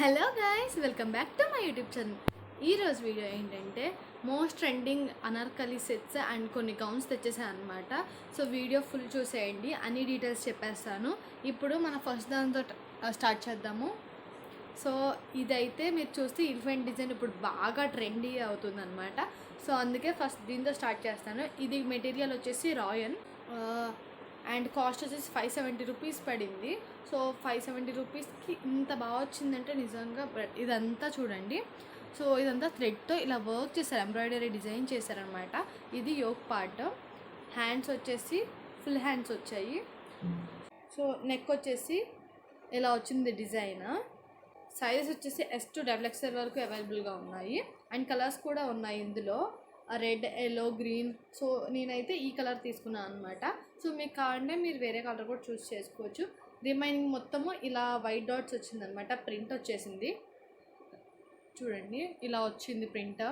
Hello guys, welcome back to my YouTube channel. ఈరోజు video ఏంటంటే most trending Anarkali sets and కొన్ని gowns తెచ్చేసాను అనమాట. So video full చూసేయండి, అన్ని డీటెయిల్స్ చెప్పేస్తాను. ఇప్పుడు మన ఫస్ట్ దాంతో స్టార్ట్ చేద్దాము. సో ఇదైతే మీరు చూస్తే ఎలిఫెంట్ డిజైన్ ఇప్పుడు బాగా ట్రెండీ అవుతుంది అనమాట. సో అందుకే ఫస్ట్ దీంతో స్టార్ట్ చేస్తాను. ఇది మెటీరియల్ వచ్చేసి రాయన్ అండ్ కాస్ట్ వచ్చేసి 570 రూపీస్ పడింది. సో 570 రూపీస్కి ఇంత బాగా వచ్చిందంటే నిజంగా ఇదంతా చూడండి. సో ఇదంతా థ్రెడ్తో ఇలా వర్క్ చేశారు, ఎంబ్రాయిడరీ డిజైన్ చేశారనమాట. ఇది యోక్ పార్ట్. హ్యాండ్స్ వచ్చేసి ఫుల్ హ్యాండ్స్ వచ్చాయి. సో నెక్ వచ్చేసి ఇలా వచ్చింది డిజైన్. సైజెస్ వచ్చేసి S2XXL వరకు అవైలబుల్గా ఉన్నాయి అండ్ కలర్స్ కూడా ఉన్నాయి ఇందులో, రెడ్, ఎల్లో, గ్రీన్. సో నేనైతే ఈ కలర్ తీసుకున్నాను అనమాట. సో మీకు కావాలంటే మీరు వేరే కలర్ కూడా చూస్ చేసుకోవచ్చు. రిమైనింగ్ మొత్తము ఇలా వైట్ డాట్స్ వచ్చిందనమాట, ప్రింట్ వచ్చేసింది చూడండి, ఇలా వచ్చింది ప్రింట్.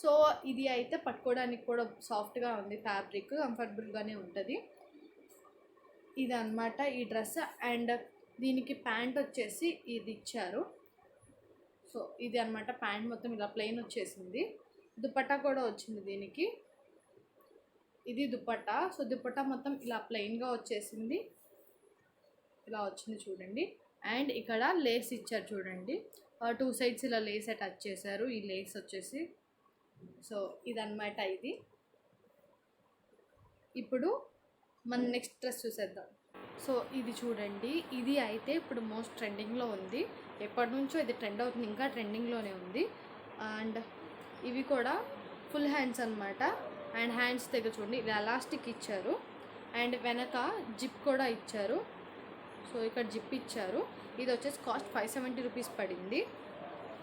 సో ఇది అయితే పట్టుకోవడానికి కూడా సాఫ్ట్గా ఉంది, ఫ్యాబ్రిక్ కంఫర్టబుల్గానే ఉంటుంది. ఇది అనమాట ఈ డ్రెస్. అండ్ దీనికి ప్యాంట్ వచ్చేసి ఇది ఇచ్చారు. సో ఇది అనమాట ప్యాంట్, మొత్తం ఇలా ప్లెయిన్ వచ్చేసింది. దుపట్టా కూడా వచ్చింది దీనికి, ఇది దుపట్టా. సో దుపట్టా మొత్తం ఇలా ప్లెయిన్గా వచ్చేసింది, ఇలా వచ్చింది చూడండి. అండ్ ఇక్కడ లేస్ ఇచ్చారు చూడండి, 2 సైడ్స్ ఇలా లేస్ అటాచ్ చేశారు. ఈ లేస్ వచ్చేసి సో ఇదన్నమాట ఇది. ఇప్పుడు మన నెక్స్ట్ డ్రెస్ చూసేద్దాం. సో ఇది చూడండి, ఇది అయితే ఇప్పుడు మోస్ట్ ట్రెండింగ్లో ఉంది. ఎప్పటి నుంచో ఇది ట్రెండ్ అవుతుంది, ఇంకా ట్రెండింగ్లోనే ఉంది. అండ్ ఇవి కూడా ఫుల్ హ్యాండ్స్ అనమాట. అండ్ హ్యాండ్స్ దగ్గర చూడండి ఇలా ఎలాస్టిక్ ఇచ్చారు అండ్ వెనక జిప్ కూడా ఇచ్చారు. సో ఇక్కడ జిప్ ఇచ్చారు. ఇది వచ్చేసి కాస్ట్ 570 రూపీస్ పడింది.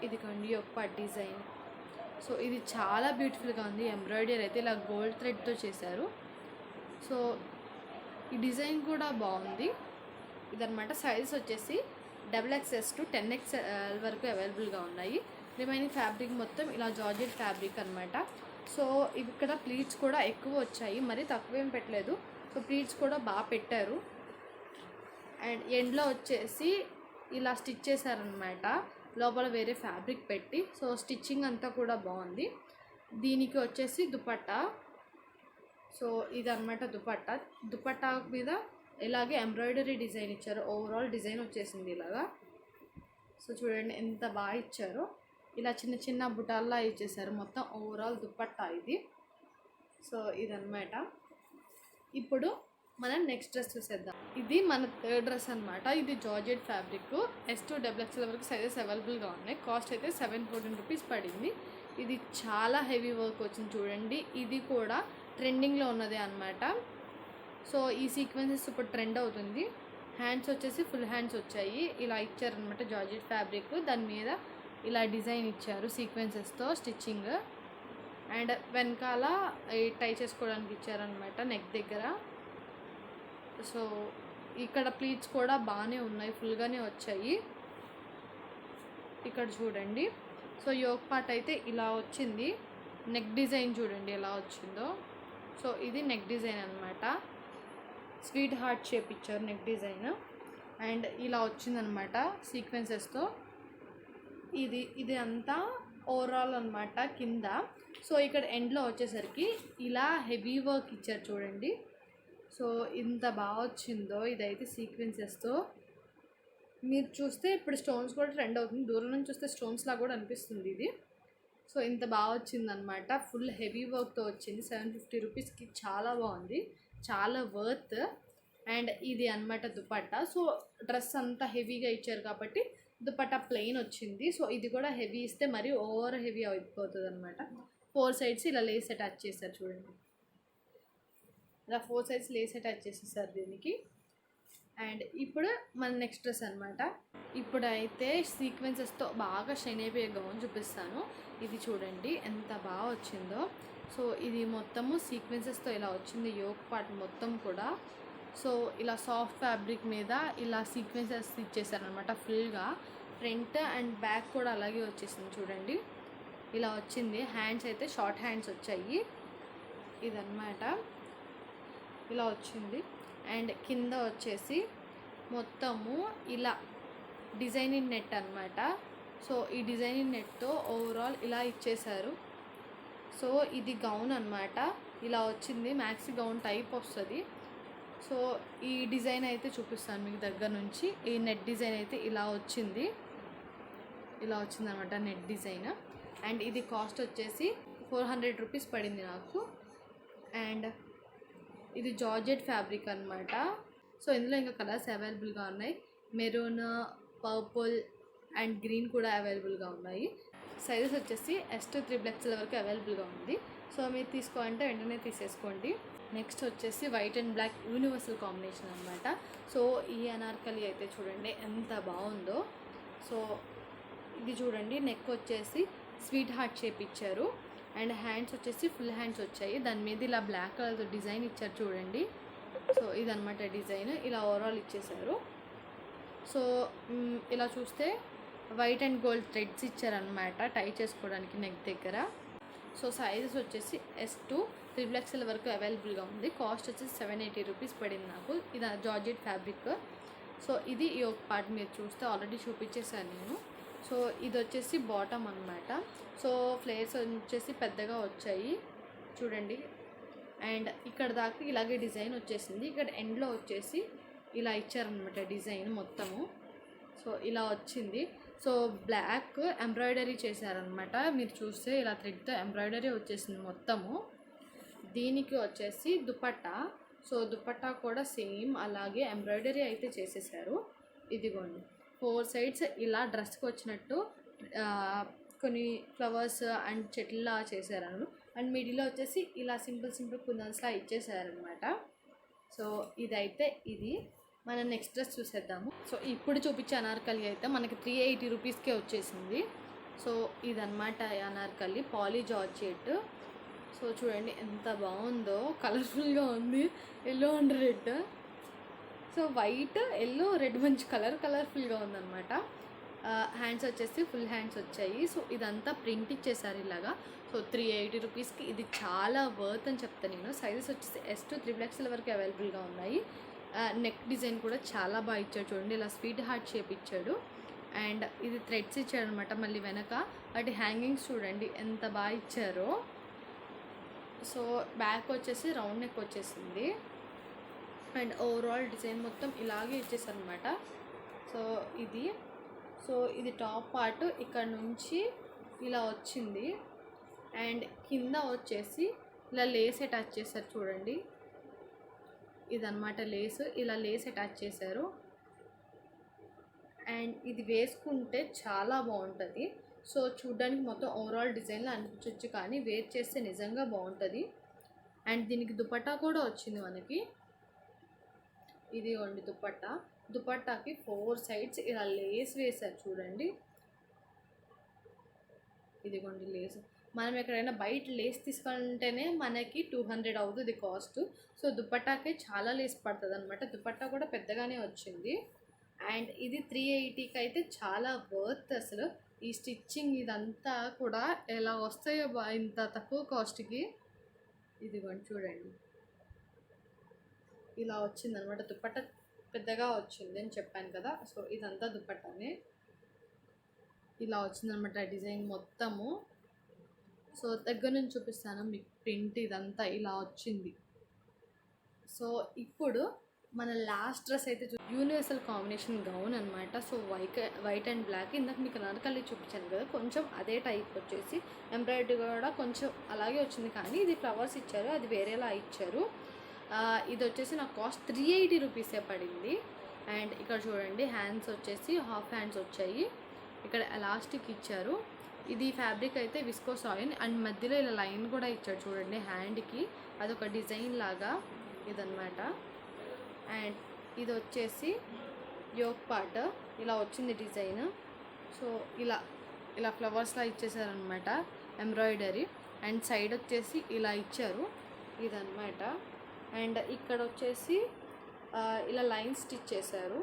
ఇది కండి ఒక డిజైన్. సో ఇది చాలా బ్యూటిఫుల్గా ఉంది. ఎంబ్రాయిడరీ అయితే ఇలా గోల్డ్ థ్రెడ్తో చేశారు. సో ఈ డిజైన్ కూడా బాగుంది. ఇదనమాట. సైజెస్ వచ్చేసి XXS to 10XL వరకు అవైలబుల్గా ఉన్నాయి. రిమైనింగ్ ఫ్యాబ్రిక్ మొత్తం ఇలా జార్జెట్ ఫ్యాబ్రిక్ అనమాట. సో ఇక్కడ ప్లీట్స్ కూడా ఎక్కువ వచ్చాయి, మరి తక్కువేం పెట్టలేదు. సో ప్లీట్స్ కూడా బాగా పెట్టారు. అండ్ ఎండ్లో వచ్చేసి ఇలా స్టిచ్ చేశారనమాట, లోపల వేరే ఫ్యాబ్రిక్ పెట్టి. సో స్టిచ్చింగ్ అంతా కూడా బాగుంది. దీనికి వచ్చేసి దుపట్టా. సో ఇదన్నమాట దుపట్టా. దుపట్టా మీద ఇలాగే ఎంబ్రాయిడరీ డిజైన్ ఇచ్చారు. ఓవరాల్ డిజైన్ వచ్చేసింది ఇలాగా. సో చూడండి ఎంత బాగా ఇచ్చారో, ఇలా చిన్న చిన్న బుటాల్లా ఇచ్చేసారు మొత్తం ఓవరాల్ దుపట్టా ఇది. సో ఇదన్నమాట. ఇప్పుడు మనం నెక్స్ట్ డ్రెస్ చూసేద్దాం. ఇది మన థర్డ్ డ్రెస్ అనమాట. ఇది జార్జెట్ ఫ్యాబ్రిక్, S2XXL వరకు సైజెస్ అవైలబుల్గా ఉన్నాయి. కాస్ట్ అయితే 714 రూపీస్ పడింది. ఇది చాలా హెవీ వర్క్ వచ్చింది చూడండి. ఇది కూడా ట్రెండింగ్లో ఉన్నదే అనమాట. సో ఈ సీక్వెన్సెస్ ఇప్పుడు ట్రెండ్ అవుతుంది. హ్యాండ్స్ వచ్చేసి ఫుల్ హ్యాండ్స్ వచ్చాయి, ఇలా ఇచ్చారనమాట జార్జెట్ ఫ్యాబ్రిక్. దాని మీద ఇలా డిజైన్ ఇచ్చారు సీక్వెన్సెస్తో స్టిచ్చింగ్. అండ్ వెనకాల టై చేసుకోవడానికి ఇచ్చారనమాట నెక్ దగ్గర. సో ఇక్కడ ప్లీట్స్ కూడా బాగానే ఉన్నాయి, ఫుల్గానే వచ్చాయి. ఇక్కడ చూడండి. సో యోక్ పార్ట్ అయితే ఇలా వచ్చింది. నెక్ డిజైన్ చూడండి ఎలా వచ్చిందో. సో ఇది నెక్ డిజైన్ అనమాట. స్వీట్ హార్ట్ షేప్ ఇచ్చారు నెక్ డిజైన్. అండ్ ఇలా వచ్చిందనమాట సీక్వెన్సెస్తో. ఇది అంతా ఓవరాల్ అనమాట కింద. సో ఇక్కడ ఎండ్లో వచ్చేసరికి ఇలా హెవీ వర్క్ ఇచ్చారు చూడండి. సో ఇంత బాగా వచ్చిందో ఇదైతే సీక్వెన్సెస్తో. మీరు చూస్తే ఇప్పుడు స్టోన్స్ కూడా ట్రెండ్ అవుతుంది, దూరం నుంచి చూస్తే స్టోన్స్లా కూడా అనిపిస్తుంది ఇది. సో ఇంత బాగా వచ్చిందనమాట, ఫుల్ హెవీ వర్క్తో వచ్చింది. 750 రూపీస్కి చాలా బాగుంది, చాలా వర్త్. అండ్ ఇది అనమాట దుపట్టా. సో డ్రెస్ అంతా హెవీగా ఇచ్చారు కాబట్టి దుపట్టా ప్లెయిన్ వచ్చింది. సో ఇది కూడా హెవీ ఇస్తే మరీ ఓవర్ హెవీ అయిపోతుంది అనమాట. 4 సైడ్స్ ఇలా లేస్ అటాచ్ చేశారు చూడండి, ఇలా 4 సైడ్స్ లేస్ అటాచ్ చేసేసారు దీనికి. అండ్ ఇప్పుడు మన నెక్స్ట్ డ్రెస్ అనమాట. ఇప్పుడైతే సీక్వెన్సెస్తో బాగా షైన్ అయిపోయే గౌన్ చూపిస్తాను. ఇది చూడండి ఎంత బాగా వచ్చిందో. సో ఇది మొత్తము సీక్వెన్సెస్తో ఇలా వచ్చింది, యోక్ పార్ట్ మొత్తం కూడా. సో ఇలా సాఫ్ట్ ఫ్యాబ్రిక్ మీద ఇలా సీక్వెన్సెస్ ఇచ్చేసారనమాట ఫుల్గా. ఫ్రంట్ అండ్ బ్యాక్ కూడా అలాగే వచ్చేసింది చూడండి, ఇలా వచ్చింది. హ్యాండ్స్ అయితే షార్ట్ హ్యాండ్స్ వచ్చాయి. ఇదన్నమాట, ఇలా వచ్చింది. అండ్ కింద వచ్చేసి మొత్తము ఇలా డిజైనింగ్ నెట్ అనమాట. సో ఈ డిజైనింగ్ నెట్తో ఓవరాల్ ఇలా ఇచ్చేశారు. సో ఇది గౌన్ అనమాట, ఇలా వచ్చింది, మ్యాక్సీ గౌన్ టైప్ వస్తుంది. సో ఈ డిజైన్ అయితే చూపిస్తాను మీకు దగ్గర నుంచి. ఈ నెట్ డిజైన్ అయితే ఇలా వచ్చింది, ఇలా వచ్చిందనమాట నెట్ డిజైన్. అండ్ ఇది కాస్ట్ వచ్చేసి 400 రూపీస్ పడింది నాకు. అండ్ ఇది జార్జెట్ ఫ్యాబ్రిక్ అనమాట. సో ఇందులో ఇంకా కలర్స్ అవైలబుల్గా ఉన్నాయి, మెరూన్, పర్పుల్ అండ్ గ్రీన్ కూడా అవైలబుల్గా ఉన్నాయి. సైజెస్ వచ్చేసి S to 3XL వరకు అవైలబుల్గా ఉంది. సో మీరు తీసుకోవాలంటే వెంటనే తీసేసుకోండి. నెక్స్ట్ వచ్చేసి white and black universal combination అనమాట. సో ఈ అనార్కలి అయితే చూడండి ఎంత బాగుందో. సో ఇది చూడండి, నెక్ వచ్చేసి స్వీట్ హార్ట్ షేప్ ఇచ్చారు. అండ్ హ్యాండ్స్ వచ్చేసి ఫుల్ హ్యాండ్స్ వచ్చాయి, దాని మీద ఇలా బ్లాక్ కలర్తో డిజైన్ ఇచ్చారు చూడండి. సో ఇదనమాట డిజైన్, ఇలా ఓవరాల్ ఇచ్చేసారు. సో ఇలా చూస్తే వైట్ అండ్ గోల్డ్ థ్రెడ్స్ ఇచ్చారనమాట టై చేసుకోవడానికి నెక్ దగ్గర. సో సైజెస్ వచ్చేసి S to 3XL వరకు అవైలబుల్గా ఉంది. కాస్ట్ వచ్చేసి 780 రూపీస్ పడింది నాకు. ఇది జార్జెట్ ఫ్యాబ్రిక్. సో ఇది ఈ ఒక పార్ట్ మీరు చూస్తే ఆల్రెడీ చూపించేసాను నేను. సో ఇది వచ్చేసి బాటమ్ అనమాట. సో ఫ్లేర్స్ వచ్చేసి పెద్దగా వచ్చాయి చూడండి. అండ్ ఇక్కడ దాకా ఇలాగే డిజైన్ వచ్చేసింది. ఇక్కడ ఎండ్లో వచ్చేసి ఇలా ఇచ్చారనమాట డిజైన్ మొత్తము. సో ఇలా వచ్చింది. సో బ్లాక్ ఎంబ్రాయిడరీ చేశారనమాట, మీరు చూస్తే ఇలా థ్రెడ్తో ఎంబ్రాయిడరీ వచ్చేసింది మొత్తము. దీనికి వచ్చేసి దుపట్టా. సో దుపట్టా కూడా సేమ్ అలాగే ఎంబ్రాయిడరీ అయితే చేసేసారు. ఇదిగోండి 4 సైడ్స్ ఇలా డ్రెస్కి వచ్చినట్టు కొన్ని ఫ్లవర్స్ అండ్ చెట్లా చేశారను. అండ్ మిడిల్లో వచ్చేసి ఇలా సింపుల్ కుందన్స్లా ఇచ్చేసారనమాట. సో ఇదైతే ఇది. మనం నెక్స్ట్ డ్రెస్ చూసేద్దాము. సో ఇప్పుడు చూపించే అనార్కలి అయితే మనకి 380 రూపీస్కే వచ్చేసింది. సో ఇదన్నమాట అనార్కలి పాలీ జార్జెట్. సో చూడండి ఎంత బాగుందో, కలర్ఫుల్గా ఉంది, yellow and red. So white, yellow, red మంచి కలర్ఫుల్గా ఉందన్నమాట. హ్యాండ్స్ వచ్చేసి ఫుల్ హ్యాండ్స్ వచ్చాయి. సో ఇదంతా ప్రింట్ ఇచ్చేసారు ఇలాగా. సో 380 రూపీస్కి ఇది చాలా వర్త్ అని చెప్తాను నేను. సైజెస్ వచ్చేసి S to 3XL వరకు అవైలబుల్గా ఉన్నాయి. నెక్ డిజైన్ కూడా చాలా బాగా ఇచ్చాడు చూడండి, ఇలా స్వీట్ హార్ట్ షేప్ ఇచ్చాడు. అండ్ ఇది థ్రెడ్స్ ఇచ్చాడు అనమాట మళ్ళీ వెనక. వాటి హ్యాంగింగ్స్ చూడండి ఎంత బాగా ఇచ్చారో. సో బ్యాక్ వచ్చేసి రౌండ్ నెక్ వచ్చేసింది. అండ్ ఓవరాల్ డిజైన్ మొత్తం ఇలాగే ఇచ్చేసారనమాట. సో ఇది టాప్ పార్ట్ ఇక్కడ నుంచి ఇలా వచ్చింది. అండ్ కింద వచ్చేసి ఇలా లేస్ అటాచ్ చేశారు చూడండి, ఇదన్నమాట లేస్, ఇలా లేస్ అటాచ్ చేశారు. అండ్ ఇది వేసుకుంటే చాలా బాగుంటుంది. సో చూడ్డానికి మొత్తం ఓవరాల్ డిజైన్లో అనిపించవచ్చు, కానీ వేర్ చేస్తే నిజంగా బాగుంటుంది. అండ్ దీనికి దుపట్టా కూడా వచ్చింది మనకి. ఇది ఉంది దుపట్టా. దుపట్టాకి 4 సైడ్స్ ఇలా లేస్ వేశారు చూడండి. ఇదిగోండి లేస్. మనం ఎక్కడైనా బయట లేస్ తీసుకుంటేనే మనకి 200 అవుతుంది కాస్ట్. సో దుపట్టాకే చాలా లేస్ పడుతుంది అనమాట. దుపట్టా కూడా పెద్దగానే వచ్చింది. అండ్ ఇది 380కి అయితే చాలా వర్త్ అసలు. ఈ స్టిచ్చింగ్ ఇదంతా కూడా ఎలా వస్తాయో ఇంత తక్కువ కాస్ట్కి. ఇదిగోండి చూడండి ఇలా వచ్చిందనమాట. దుపట్టా పెద్దగా వచ్చింది అని చెప్పాను కదా. సో ఇదంతా దుపట్టానే ఇలా వచ్చిందనమాట డిజైన్ మొత్తము. సో దగ్గర నుంచి చూపిస్తాను మీకు ప్రింట్, ఇదంతా ఇలా వచ్చింది. సో ఇప్పుడు మన లాస్ట్ డ్రెస్ అయితే యూనివర్సల్ కాంబినేషన్ గౌన్ అనమాట. So white and black. ఇందాక మీకు అనార్కలి చూపించాను కదా, కొంచెం అదే టైప్ వచ్చేసి ఎంబ్రాయిడరీ కూడా కొంచెం అలాగే వచ్చింది, కానీ ఇది ఫ్లవర్స్ ఇచ్చారు, అది వేరేలా ఇచ్చారు. ఇది వచ్చేసి నాకు కాస్ట్ 380 రూపీసే పడింది. అండ్ ఇక్కడ చూడండి హ్యాండ్స్ వచ్చేసి హాఫ్ హ్యాండ్స్ వచ్చాయి, ఇక్కడ ఎలాస్టిక్ ఇచ్చారు. ఇది ఫ్యాబ్రిక్ అయితే విస్కోస్ ఆయిల్. అండ్ మధ్యలో ఇలా లైన్ కూడా ఇచ్చాడు చూడండి హ్యాండ్కి, అదొక డిజైన్ లాగా ఇదన్నమాట. అండ్ ఇది వచ్చేసి యోక్ పార్ట్ ఇలా వచ్చింది డిజైన్. సో ఇలా ఫ్లవర్స్లా ఇచ్చేసారనమాట ఎంబ్రాయిడరీ. అండ్ సైడ్ వచ్చేసి ఇలా ఇచ్చారు ఇదన్నమాట. అండ్ ఇక్కడ వచ్చేసి ఇలా లైన్ స్టిచ్ చేశారు.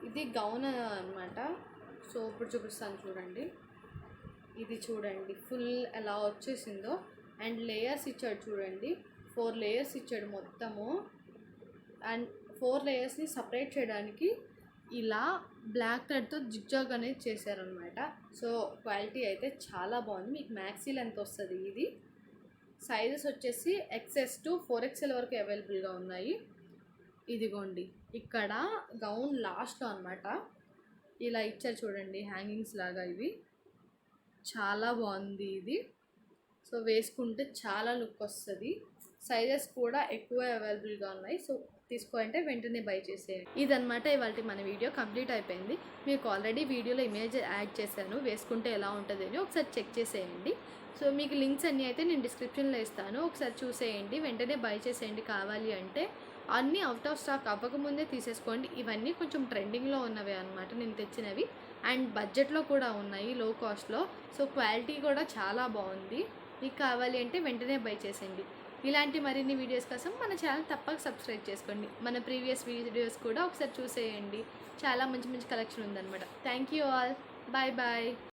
ఇది గౌన్ అనమాట. సో ఇప్పుడు చూపిస్తాను చూడండి. ఇది చూడండి ఫుల్ ఎలా వచ్చేసిందో. అండ్ లేయర్స్ ఇచ్చాడు చూడండి, 4 లేయర్స్ ఇచ్చాడు మొత్తము. అండ్ 4 లేయర్స్ని సపరేట్ చేయడానికి ఇలా బ్లాక్ థ్రెడ్తో జిగ్జాగ్ అనేది చేశారనమాట. సో క్వాలిటీ అయితే చాలా బాగుంది. మీకు మ్యాక్సీ లెంత్ వస్తుంది. ఇది సైజెస్ వచ్చేసి XS టు 4XL వరకు అవైలబుల్గా ఉన్నాయి. ఇదిగోండి ఇక్కడ గౌన్ లాస్ట్లో అనమాట ఇలా ఇచ్చారు చూడండి, హ్యాంగింగ్స్ లాగా. ఇవి చాలా బాగుంది ఇది. సో వేసుకుంటే చాలా లుక్ వస్తుంది. సైజెస్ కూడా ఎక్కువ అవైలబుల్గా ఉన్నాయి. సో తీసుకోవాలంటే వెంటనే బై చేసేయండి. ఇదనమాట ఇవాళ మన వీడియో కంప్లీట్ అయిపోయింది. మీకు ఆల్రెడీ వీడియోలో ఇమేజ్ యాడ్ చేశాను, వేసుకుంటే ఎలా ఉంటుంది అని ఒకసారి చెక్ చేసేయండి. సో మీకు లింక్స్ అన్నీ అయితే నేను డిస్క్రిప్షన్లో ఇస్తాను, ఒకసారి చూసేయండి, వెంటనే బై చేసేయండి. కావాలి అంటే అన్నీ అవుట్ ఆఫ్ స్టాక్ అవ్వకముందే తీసేసుకోండి. ఇవన్నీ కొంచెం ట్రెండింగ్లో ఉన్నవి అనమాట నేను తెచ్చినవి, అండ్ బడ్జెట్లో కూడా ఉన్నాయి, లో కాస్ట్లో. సో క్వాలిటీ కూడా చాలా బాగుంది. మీకు కావాలి అంటే వెంటనే బై చేసేయండి. ఇలాంటి మరిన్ని వీడియోస్ కోసం మన ఛానల్ తప్పక సబ్స్క్రైబ్ చేసుకోండి. మన ప్రీవియస్ వీడియోస్ కూడా ఒకసారి చూసేయండి, చాలా మంచి మంచి కలెక్షన్ ఉందన్నమాట. Thank you all, bye bye.